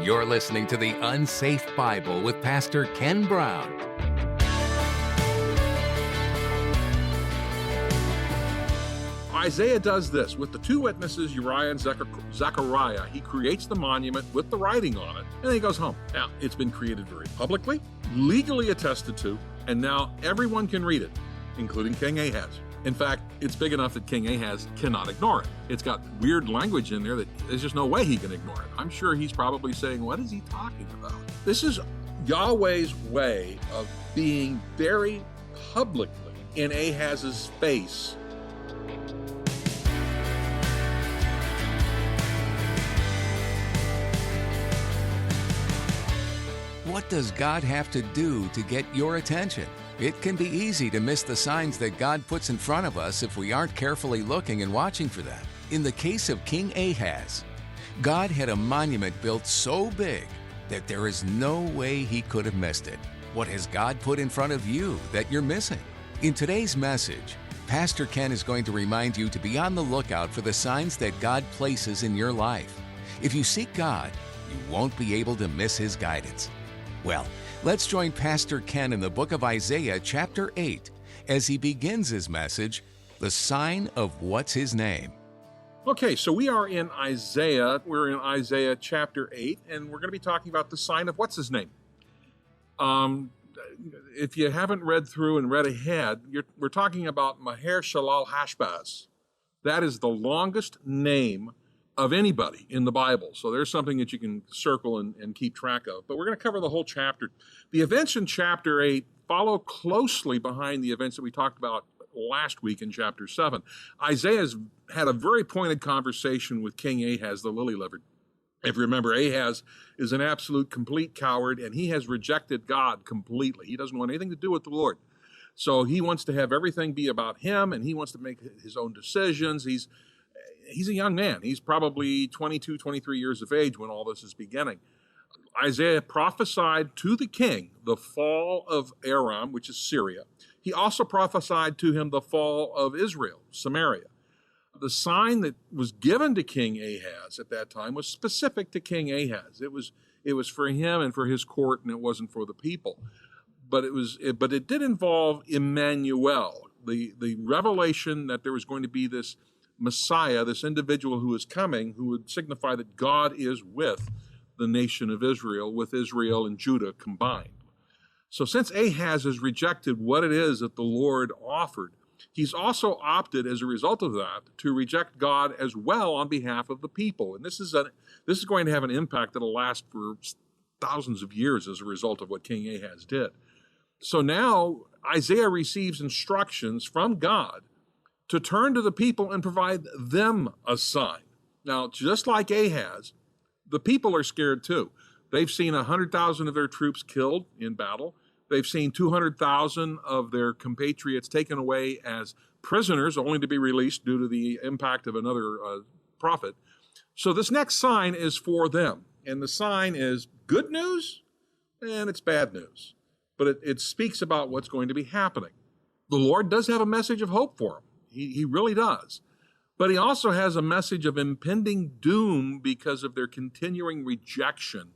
You're listening to the UnSafe Bible with Pastor Ken Brown. Isaiah does this with the two witnesses, Uriah and Zechariah. He creates the monument with the writing on it, and then he goes home. Now, it's been created very publicly, legally attested to, and now everyone can read it, including King Ahaz. In fact, it's big enough that King Ahaz cannot ignore it. It's got weird language in there that there's just no way he can ignore it. I'm sure he's probably saying, what is he talking about? This is Yahweh's way of being very publicly in Ahaz's face. What does God have to do to get your attention? It can be easy to miss the signs that God puts in front of us if we aren't carefully looking and watching for them. In the case of King Ahaz, God had a monument built so big that there is no way he could have missed it. What has God put in front of you that you're missing? In today's message, Pastor Ken is going to remind you to be on the lookout for the signs that God places in your life. If you seek God, you won't be able to miss His guidance. Well, let's join Pastor Ken in the book of Isaiah chapter 8 as he begins his message, The Sign of What's His Name. Okay, so we are in Isaiah. We're in Isaiah chapter 8, and we're going to be talking about the sign of what's his name. If you haven't read through and read ahead, we're talking about Maher Shalal Hashbaz. That is the longest name of anybody in the Bible. So there's something that you can circle and keep track of. But we're going to cover the whole chapter. The events in chapter 8 follow closely behind the events that we talked about last week in chapter 7. Isaiah's had a very pointed conversation with King Ahaz, the lily-livered. If you remember, Ahaz is an absolute complete coward, and he has rejected God completely. He doesn't want anything to do with the Lord. So he wants to have everything be about him, and he wants to make his own decisions. He's a young man. He's probably 22, 23 years of age when all this is beginning. Isaiah prophesied to the king the fall of Aram, which is Syria. He also prophesied to him the fall of Israel, Samaria. The sign that was given to King Ahaz at that time was specific to King Ahaz. It was for him and for his court, and it wasn't for the people. But it did involve Emmanuel, the revelation that there was going to be this Messiah, this individual who is coming, who would signify that God is with the nation of Israel, with Israel and Judah combined. So since Ahaz has rejected what it is that the Lord offered, he's also opted as a result of that to reject God as well on behalf of the people. And this is going to have an impact that will last for thousands of years as a result of what King Ahaz did. So now Isaiah receives instructions from God to turn to the people and provide them a sign. Now, just like Ahaz, the people are scared too. They've seen 100,000 of their troops killed in battle. They've seen 200,000 of their compatriots taken away as prisoners, only to be released due to the impact of another prophet. So this next sign is for them. And the sign is good news and it's bad news. But it speaks about what's going to be happening. The Lord does have a message of hope for them. He really does. But he also has a message of impending doom because of their continuing rejection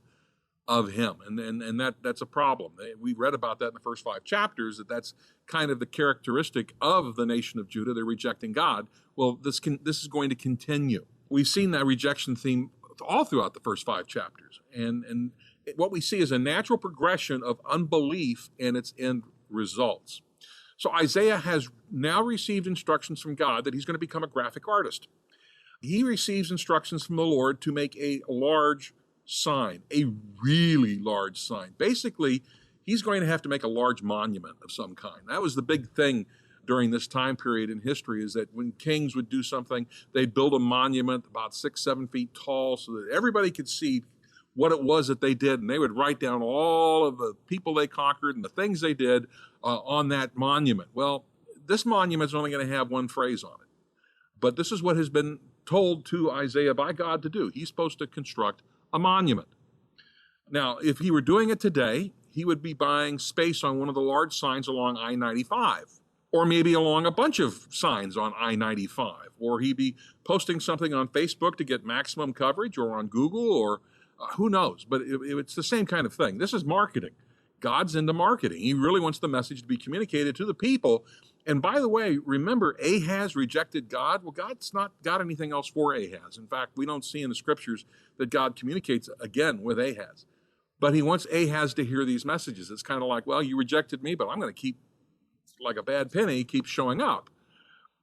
of him. And that's a problem. We read about that in the first 5 chapters, that's kind of the characteristic of the nation of Judah. They're rejecting God. Well, this is going to continue. We've seen that rejection theme all throughout the first 5 chapters. And what we see is a natural progression of unbelief and its end results. So Isaiah has now received instructions from God that he's going to become a graphic artist. He receives instructions from the Lord to make a large sign, a really large sign. Basically, he's going to have to make a large monument of some kind. That was the big thing during this time period in history, is that when kings would do something, they'd build a monument about 6-7 feet tall so that everybody could see what it was that they did, and they would write down all of the people they conquered and the things they did on that monument. Well, this monument is only going to have one phrase on it. But this is what has been told to Isaiah by God to do. He's supposed to construct a monument. Now, if he were doing it today, he would be buying space on one of the large signs along I-95, or maybe along a bunch of signs on I-95, or he'd be posting something on Facebook to get maximum coverage, or on Google, or Who knows? But it's the same kind of thing. This is marketing. God's into marketing. He really wants the message to be communicated to the people. And by the way, remember, Ahaz rejected God. Well, God's not got anything else for Ahaz. In fact, we don't see in the scriptures that God communicates again with Ahaz. But he wants Ahaz to hear these messages. It's kind of like, well, you rejected me, but I'm going to keep, like a bad penny, keep showing up.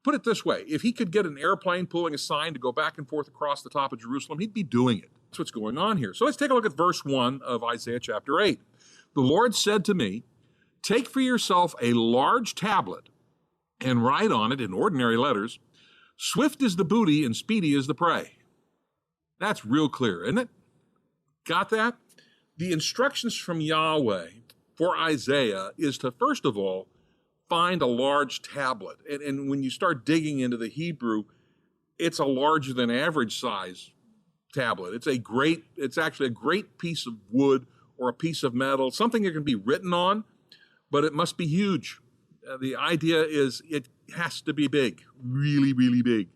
Put it this way, if he could get an airplane pulling a sign to go back and forth across the top of Jerusalem, he'd be doing it. That's what's going on here. So let's take a look at verse 1 of Isaiah chapter 8. The Lord said to me, take for yourself a large tablet and write on it in ordinary letters, swift is the booty and speedy is the prey. That's real clear, isn't it? Got that? The instructions from Yahweh for Isaiah is to, first of all, find a large tablet. And when you start digging into the Hebrew, it's a larger than average size tablet. It's actually a great piece of wood or a piece of metal, something that can be written on, but it must be huge. The idea is it has to be big, really, really big.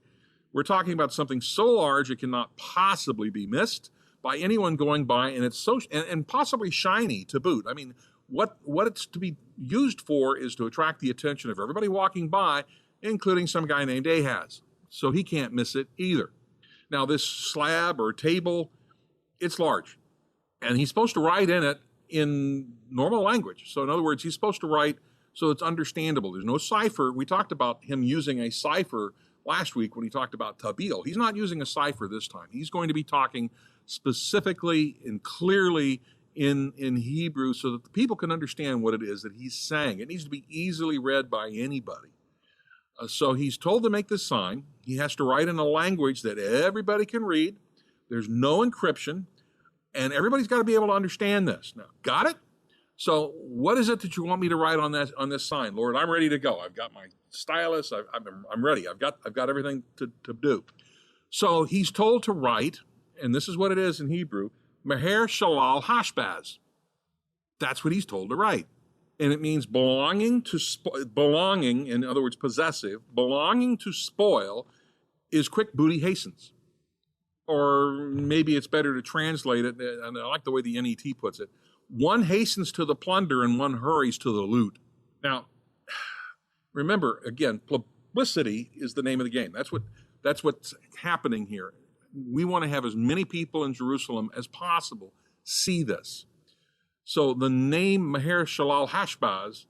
We're talking about something so large it cannot possibly be missed by anyone going by, and it's so and possibly shiny to boot. I mean, what it's to be used for is to attract the attention of everybody walking by, including some guy named Ahaz. So he can't miss it either. Now, this slab or table, it's large, and he's supposed to write in it in normal language. So in other words, he's supposed to write so it's understandable. There's no cipher. We talked about him using a cipher last week when he talked about Tabil. He's not using a cipher this time. He's going to be talking specifically and clearly in Hebrew so that the people can understand what it is that he's saying. It needs to be easily read by anybody. So he's told to make this sign. He has to write in a language that everybody can read. There's no encryption, and everybody's got to be able to understand this. Now, got it? So what is it that you want me to write on this sign? Lord, I'm ready to go. I've got my stylus. I'm ready. I've got everything to do. So he's told to write, and this is what it is in Hebrew, Meher Shalal Hashbaz. That's what he's told to write. And it means belonging, in other words, possessive, belonging to spoil is quick booty hastens. Or maybe it's better to translate it, and I like the way the NET puts it, one hastens to the plunder and one hurries to the loot. Now, remember, again, publicity is the name of the game. That's what's happening here. We want to have as many people in Jerusalem as possible see this. So the name Meher Shalal Hashbaz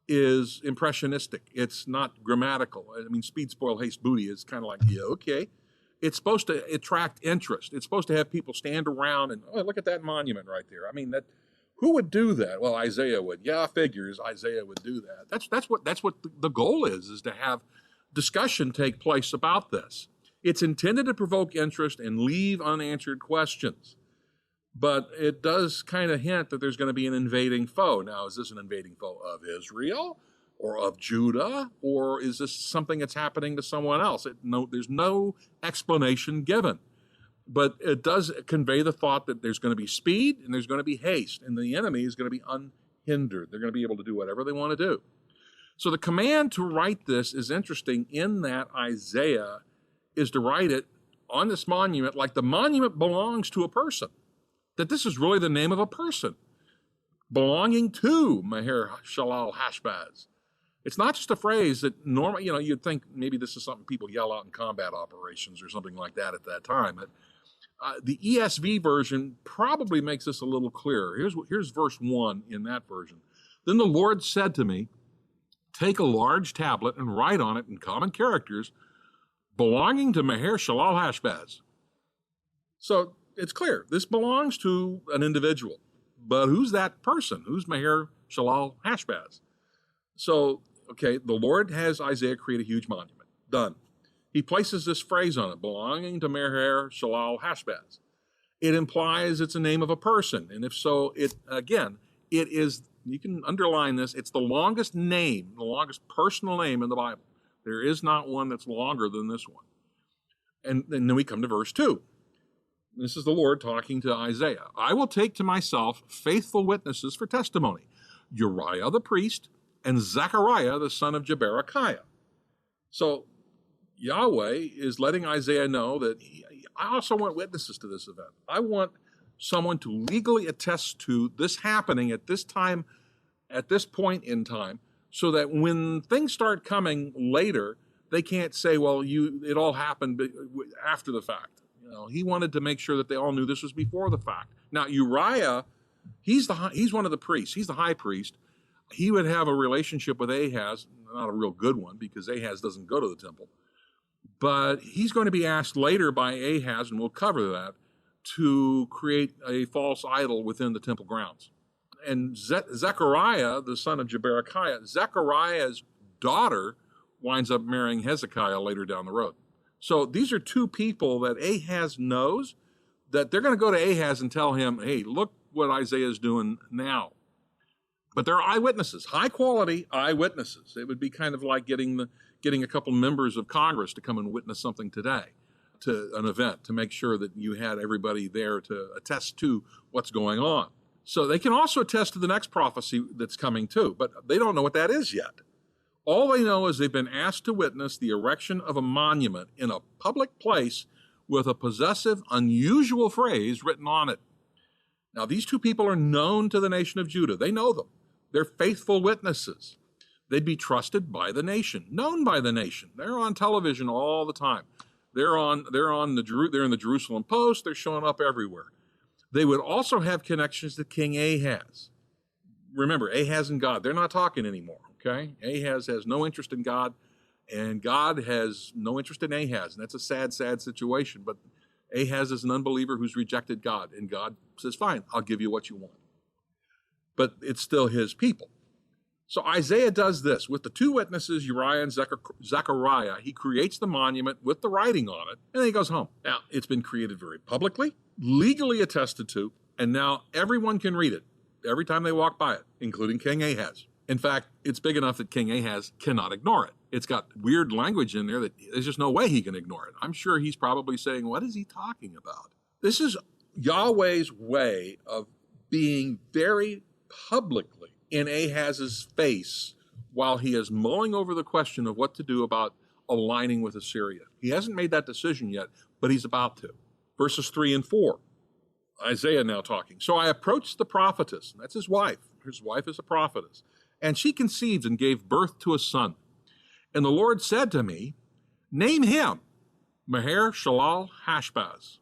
is impressionistic. It's not grammatical. I mean, speed, spoil, haste, booty is kind of like, yeah, okay. It's supposed to attract interest. It's supposed to have people stand around and, oh, look at that monument right there. I mean, who would do that? Well, Isaiah would. Yeah, figures Isaiah would do that. That's what the goal is to have discussion take place about this. It's intended to provoke interest and leave unanswered questions. But it does kind of hint that there's going to be an invading foe. Now, is this an invading foe of Israel or of Judah, or is this something that's happening to someone else? There's no explanation given. But it does convey the thought that there's going to be speed and there's going to be haste, and the enemy is going to be unhindered. They're going to be able to do whatever they want to do. So the command to write this is interesting in that Isaiah is to write it on this monument like the monument belongs to a person. That this is really the name of a person belonging to Meher Shalal Hashbaz. It's not just a phrase that normally, you'd think maybe this is something people yell out in combat operations or something like that at that time. But the ESV version probably makes this a little clearer. Here's verse 1 in that version. Then the Lord said to me, take a large tablet and write on it in common characters, belonging to Meher Shalal Hashbaz. So it's clear. This belongs to an individual. But who's that person? Who's Meher Shalal Hashbaz? So, okay, the Lord has Isaiah create a huge monument. Done. He places this phrase on it, belonging to Meher Shalal Hashbaz. It implies it's a name of a person. And if so, it is, you can underline this, it's the longest name, the longest personal name in the Bible. There is not one that's longer than this one. And then we come to verse 2. This is the Lord talking to Isaiah. I will take to myself faithful witnesses for testimony, Uriah the priest and Zechariah the son of Jeberechiah. So Yahweh is letting Isaiah know that I also want witnesses to this event. I want someone to legally attest to this happening at this time, at this point in time, so that when things start coming later, they can't say, well, it all happened after the fact. He wanted to make sure that they all knew this was before the fact. Now, Uriah, he's one of the priests. He's the high priest. He would have a relationship with Ahaz, not a real good one because Ahaz doesn't go to the temple. But he's going to be asked later by Ahaz, and we'll cover that, to create a false idol within the temple grounds. And Zechariah, the son of Jeberechiah, Zechariah's daughter winds up marrying Hezekiah later down the road. So these are two people that Ahaz knows, that they're going to go to Ahaz and tell him, hey, look what Isaiah is doing now. But they're eyewitnesses, high-quality eyewitnesses. It would be kind of like getting a couple members of Congress to come and witness something today, to an event, to make sure that you had everybody there to attest to what's going on. So they can also attest to the next prophecy that's coming too, but they don't know what that is yet. All they know is they've been asked to witness the erection of a monument in a public place with a possessive, unusual phrase written on it. Now, these two people are known to the nation of Judah. They know them. They're faithful witnesses. They'd be trusted by the nation, known by the nation. They're on television all the time. They're in the Jerusalem Post. They're showing up everywhere. They would also have connections to King Ahaz. Remember, Ahaz and God, they're not talking anymore, okay? Ahaz has no interest in God, and God has no interest in Ahaz, and that's a sad, sad situation. But Ahaz is an unbeliever who's rejected God, and God says, fine, I'll give you what you want. But it's still his people. So Isaiah does this. With the two witnesses, Uriah and Zechariah, he creates the monument with the writing on it, and then he goes home. Now, it's been created very publicly, legally attested to, and now everyone can read it every time they walk by it, including King Ahaz. In fact, it's big enough that King Ahaz cannot ignore it. It's got weird language in there that there's just no way he can ignore it. I'm sure he's probably saying, what is he talking about? This is Yahweh's way of being very publicly in Ahaz's face while he is mulling over the question of what to do about aligning with Assyria. He hasn't made that decision yet, but he's about to. Verses 3 and 4, Isaiah now talking. So I approached the prophetess, and that's his wife. His wife is a prophetess. And she conceived and gave birth to a son. And the Lord said to me, name him Maher-shalal-Hashbaz.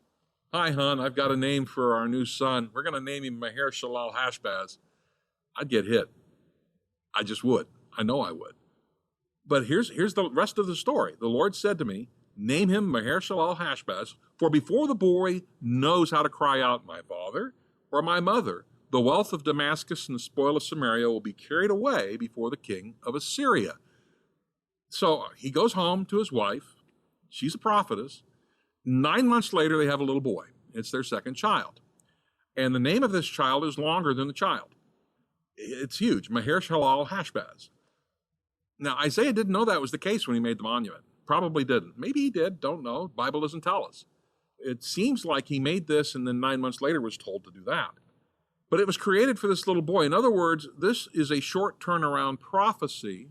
Hi, hon, I've got a name for our new son. We're going to name him Maher-shalal-Hashbaz. I'd get hit. I just would. I know I would. But here's the rest of the story. The Lord said to me, name him Maher-shalal-Hashbaz, for before the boy knows how to cry out, my father or my mother, the wealth of Damascus and the spoil of Samaria will be carried away before the king of Assyria. So he goes home to his wife. She's a prophetess. 9 months later, they have a little boy. It's their second child. And the name of this child is longer than the child. It's huge, Maher-shalal-Hashbaz. Now, Isaiah didn't know that was the case when he made the monument. Probably didn't. Maybe he did, don't know. Bible doesn't tell us. It seems like he made this and then 9 months later was told to do that. But it was created for this little boy. In other words, this is a short turnaround prophecy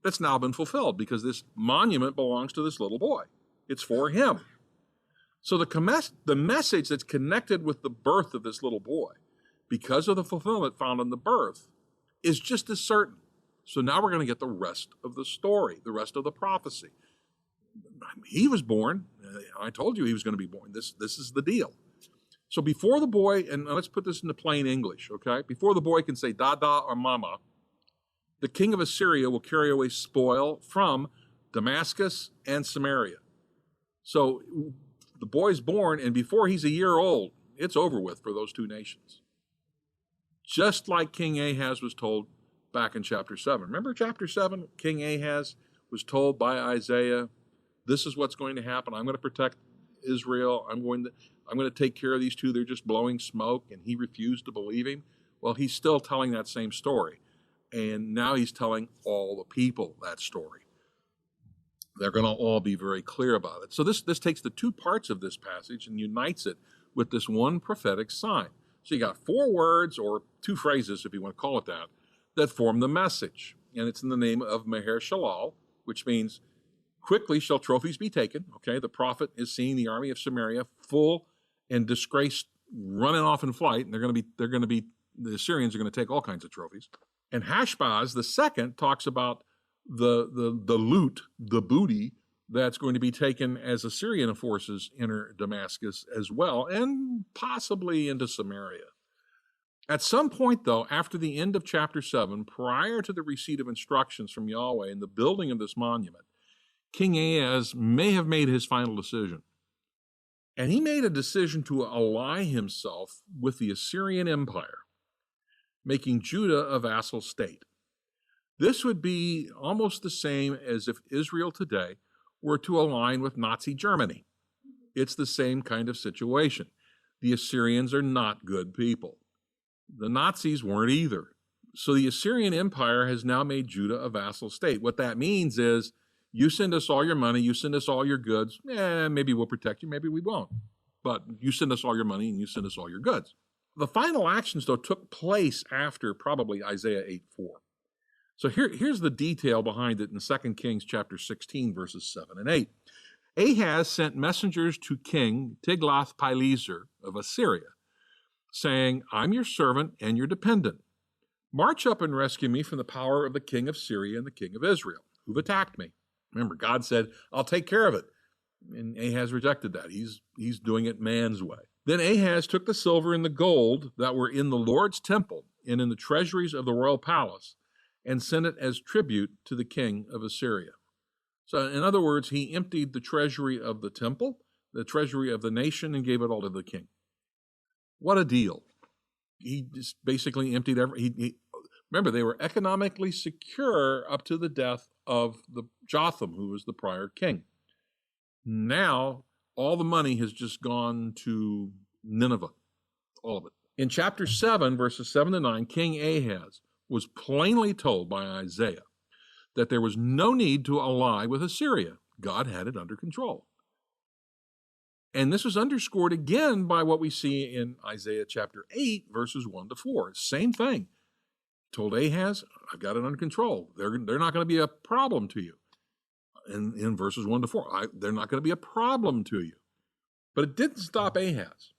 that's now been fulfilled because this monument belongs to this little boy. It's for him. So the message that's connected with the birth of this little boy, because of the fulfillment found in the birth, is just as certain. So now we're going to get the rest of the story, the rest of the prophecy. He was born. I told you he was going to be born. This is the deal. So before the boy, and let's put this into plain English, okay? Before the boy can say dada or mama, the king of Assyria will carry away spoil from Damascus and Samaria. So the boy's born, and before he's a year old, it's over with for those two nations. Just like King Ahaz was told back in chapter 7. Remember chapter 7? King Ahaz was told by Isaiah, this is what's going to happen. I'm going to protect Israel. I'm going to take care of these two. They're just blowing smoke. And he refused to believe him. Well, he's still telling that same story. And now he's telling all the people that story. They're going to all be very clear about it. So this takes the two parts of this passage and unites it with this one prophetic sign. So you got 4 words, or 2 phrases, if you want to call it that form the message. And it's in the name of Maher-shalal, which means quickly shall trophies be taken. Okay, the prophet is seeing the army of Samaria full and disgraced running off in flight, and the Assyrians are going to take all kinds of trophies. And Hashbaz, the second, talks about the loot, the booty that's going to be taken as Assyrian forces enter Damascus as well, and possibly into Samaria. At some point, though, after the end of chapter 7, prior to the receipt of instructions from Yahweh and the building of this monument, King Ahaz may have made his final decision. And he made a decision to ally himself with the Assyrian Empire, making Judah a vassal state. This would be almost the same as if Israel today were to align with Nazi Germany. It's the same kind of situation. The Assyrians are not good people. The Nazis weren't either. So the Assyrian Empire has now made Judah a vassal state. What that means is, you send us all your money, you send us all your goods, maybe we'll protect you, maybe we won't. But you send us all your money and you send us all your goods. The final actions, though, took place after probably Isaiah 8:4. So here's the detail behind it in 2 Kings chapter 16, verses 7 and 8. Ahaz sent messengers to King Tiglath-Pileser of Assyria, saying, I'm your servant and your dependent. March up and rescue me from the power of the king of Syria and the king of Israel, who've attacked me. Remember, God said, I'll take care of it. And Ahaz rejected that. He's doing it man's way. Then Ahaz took the silver and the gold that were in the Lord's temple and in the treasuries of the royal palace and sent it as tribute to the king of Assyria. So in other words, he emptied the treasury of the temple, the treasury of the nation, and gave it all to the king. What a deal. He just basically emptied remember, they were economically secure up to the death of the Jotham, who was the prior king. Now, all the money has just gone to Nineveh, all of it. In chapter 7, verses 7 to 9, King Ahaz was plainly told by Isaiah that there was no need to ally with Assyria. God had it under control. And this was underscored again by what we see in Isaiah chapter 8, verses 1 to 4. Same thing. Told Ahaz, I've got it under control. They're not going to be a problem to you. In verses 1 to 4, they're not going to be a problem to you. But it didn't stop Ahaz.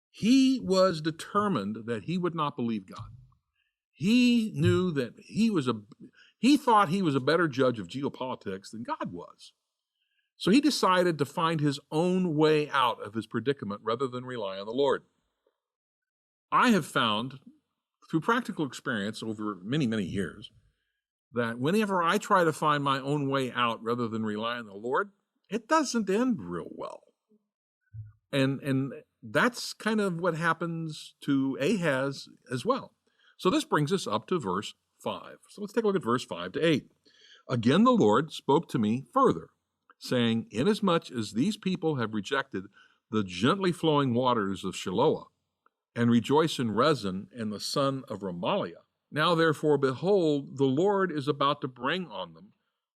He was determined that he would not believe God. He knew that he thought he was a better judge of geopolitics than God was. So he decided to find his own way out of his predicament rather than rely on the Lord. I have found, through practical experience over many, many years, that whenever I try to find my own way out rather than rely on the Lord, it doesn't end real well. And that's kind of what happens to Ahaz as well. So this brings us up to verse 5. So let's take a look at verse 5 to 8. Again, the Lord spoke to me further, saying, inasmuch as these people have rejected the gently flowing waters of Shiloah, and rejoice in Rezin and the son of Remaliah, now therefore, behold, the Lord is about to bring on them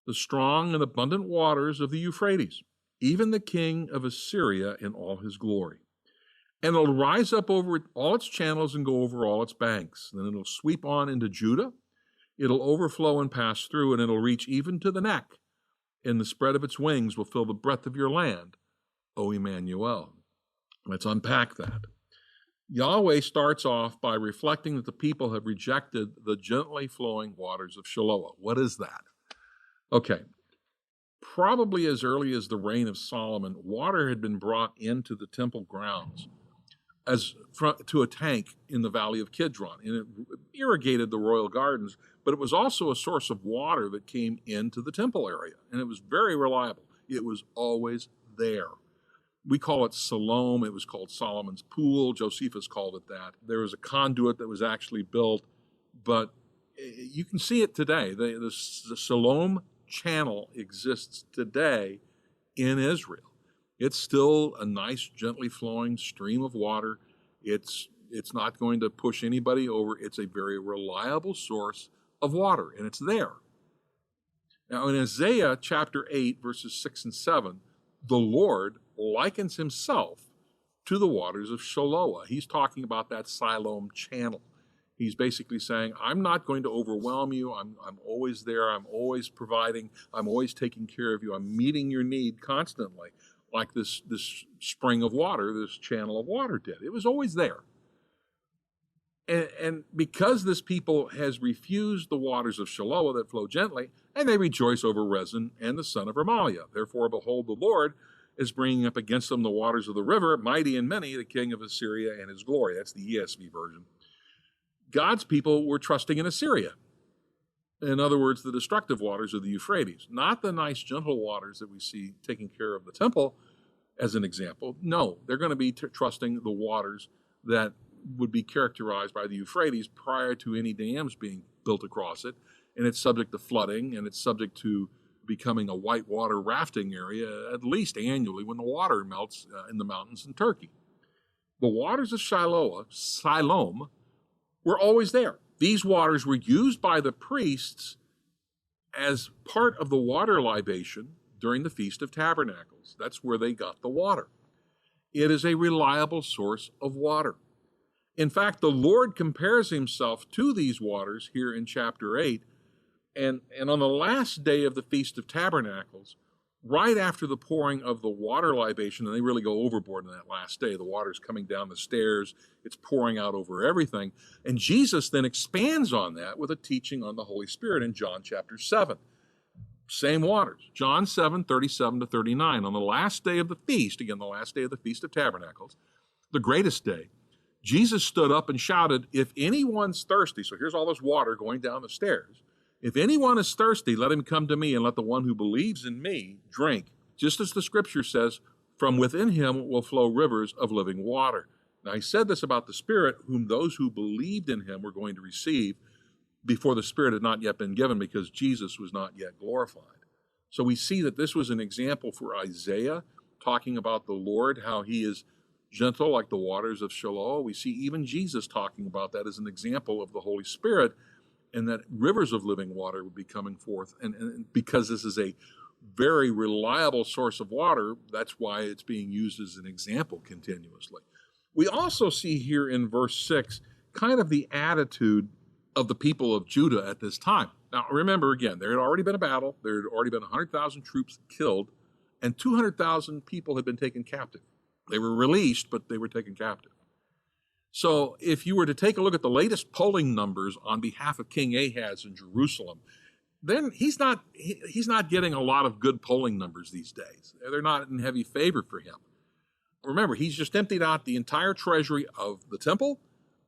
the strong and abundant waters of the Euphrates, even the king of Assyria in all his glory. And it'll rise up over all its channels and go over all its banks. Then it'll sweep on into Judah. It'll overflow and pass through, and it'll reach even to the neck. And the spread of its wings will fill the breadth of your land, O Emmanuel. Let's unpack that. Yahweh starts off by reflecting that the people have rejected the gently flowing waters of Shiloah. What is that? Okay. Probably as early as the reign of Solomon, water had been brought into the temple grounds to a tank in the valley of Kidron, and it irrigated the royal gardens, but it was also a source of water that came into the temple area, and it was very reliable. It was always there. We call it Siloam. It was called Solomon's Pool. Josephus called it that. There was a conduit that was actually built, but you can see it today. The Siloam Channel exists today in Israel. It's still a nice, gently flowing stream of water. It's not going to push anybody over. It's a very reliable source of water, and it's there. Now, in Isaiah chapter 8, verses 6 and 7, the Lord likens himself to the waters of Shiloah. He's talking about that Siloam channel. He's basically saying, I'm not going to overwhelm you. I'm always there. I'm always providing. I'm always taking care of you. I'm meeting your need constantly. like this spring of water, this channel of water did. It was always there. And because this people has refused the waters of Shiloah that flow gently, and they rejoice over Rezin and the son of Remaliah. Therefore, behold, the Lord is bringing up against them the waters of the river, mighty and many, the king of Assyria and his glory. That's the ESV version. God's people were trusting in Assyria. In other words, the destructive waters of the Euphrates, not the nice, gentle waters that we see taking care of the temple, as an example. No, they're going to be trusting the waters that would be characterized by the Euphrates prior to any dams being built across it, and it's subject to flooding, and it's subject to becoming a whitewater rafting area at least annually when the water melts in the mountains in Turkey. The waters of Siloam, were always there. These waters were used by the priests as part of the water libation during the Feast of Tabernacles. That's where they got the water. It is a reliable source of water. In fact, the Lord compares himself to these waters here in chapter 8. And on the last day of the Feast of Tabernacles, right after the pouring of the water libation, and they really go overboard in that last day, the water's coming down the stairs, it's pouring out over everything. And Jesus then expands on that with a teaching on the Holy Spirit in John chapter 7. Same waters. John 7, 37 to 39. On the last day of the feast, again, the last day of the Feast of Tabernacles, the greatest day, Jesus stood up and shouted, "If anyone's thirsty," so here's all this water going down the stairs, "if anyone is thirsty, let him come to me, and let the one who believes in me drink. Just as the scripture says, from within him will flow rivers of living water." Now, he said this about the Spirit, whom those who believed in him were going to receive before the Spirit had not yet been given, because Jesus was not yet glorified. So we see that this was an example for Isaiah, talking about the Lord, how he is gentle like the waters of Shiloah. We see even Jesus talking about that as an example of the Holy Spirit, and that rivers of living water would be coming forth. And because this is a very reliable source of water, that's why it's being used as an example continuously. We also see here in verse 6 kind of the attitude of the people of Judah at this time. Now, remember again, there had already been a battle. There had already been 100,000 troops killed, and 200,000 people had been taken captive. They were released, but they were taken captive. So if you were to take a look at the latest polling numbers on behalf of King Ahaz in Jerusalem, then he's not getting a lot of good polling numbers these days. They're not in heavy favor for him. Remember, he's just emptied out the entire treasury of the temple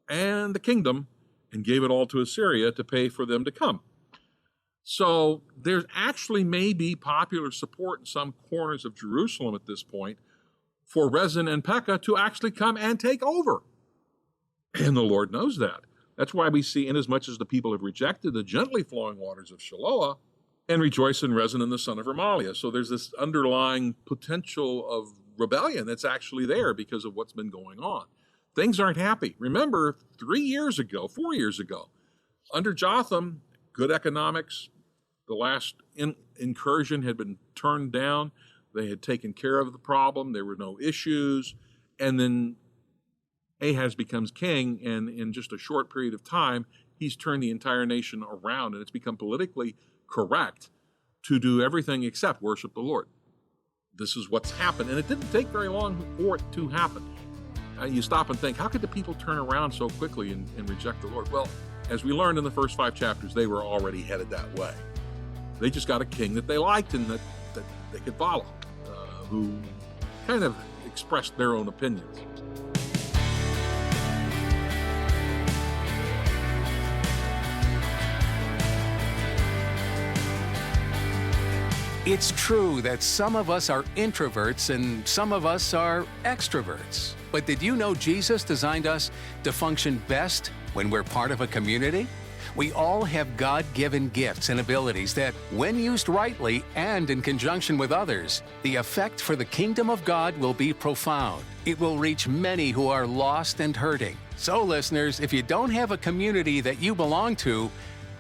and the kingdom and gave it all to Assyria to pay for them to come. So there actually may be popular support in some corners of Jerusalem at this point for Rezin and Pekah to actually come and take over. And the Lord knows that. That's why we see, inasmuch as the people have rejected the gently flowing waters of Shiloah, and rejoice in Rezin and the son of Remaliah. So there's this underlying potential of rebellion that's actually there because of what's been going on. Things aren't happy. Remember, 4 years ago, under Jotham, good economics, the last incursion had been turned down. They had taken care of the problem. There were no issues. And then Ahaz becomes king, and in just a short period of time, he's turned the entire nation around, and it's become politically correct to do everything except worship the Lord. This is what's happened, and it didn't take very long for it to happen. You stop and think, how could the people turn around so quickly and reject the Lord? Well, as we learned in the first 5 chapters, they were already headed that way. They just got a king that they liked and that they could follow, who kind of expressed their own opinions. It's true that some of us are introverts and some of us are extroverts. But did you know Jesus designed us to function best when we're part of a community? We all have God-given gifts and abilities that, when used rightly and in conjunction with others, the effect for the kingdom of God will be profound. It will reach many who are lost and hurting. So, listeners, if you don't have a community that you belong to,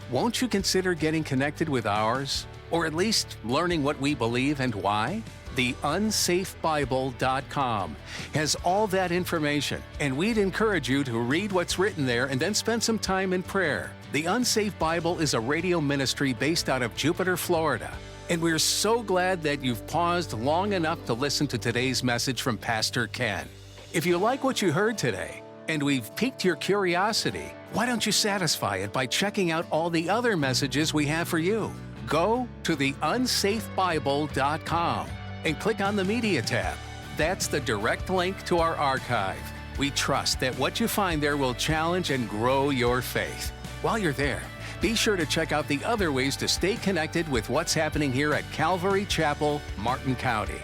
won't you consider getting connected with ours? Or at least learning what we believe and why? The UnsafeBible.com has all that information, and we'd encourage you to read what's written there and then spend some time in prayer. The Unsafe Bible is a radio ministry based out of Jupiter, Florida. And we're so glad that you've paused long enough to listen to today's message from Pastor Ken. If you like what you heard today, and we've piqued your curiosity, why don't you satisfy it by checking out all the other messages we have for you? Go to the unsafebible.com and click on the Media tab. That's the direct link to our archive. We trust that what you find there will challenge and grow your faith. While you're there, be sure to check out the other ways to stay connected with what's happening here at Calvary Chapel, Martin County.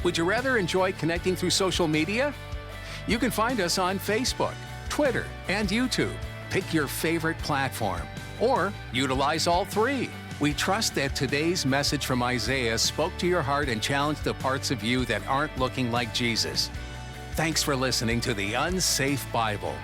Would you rather enjoy connecting through social media? You can find us on Facebook, Twitter, and YouTube. Pick your favorite platform, or utilize all three. We trust that today's message from Isaiah spoke to your heart and challenged the parts of you that aren't looking like Jesus. Thanks for listening to the UnSafe Bible.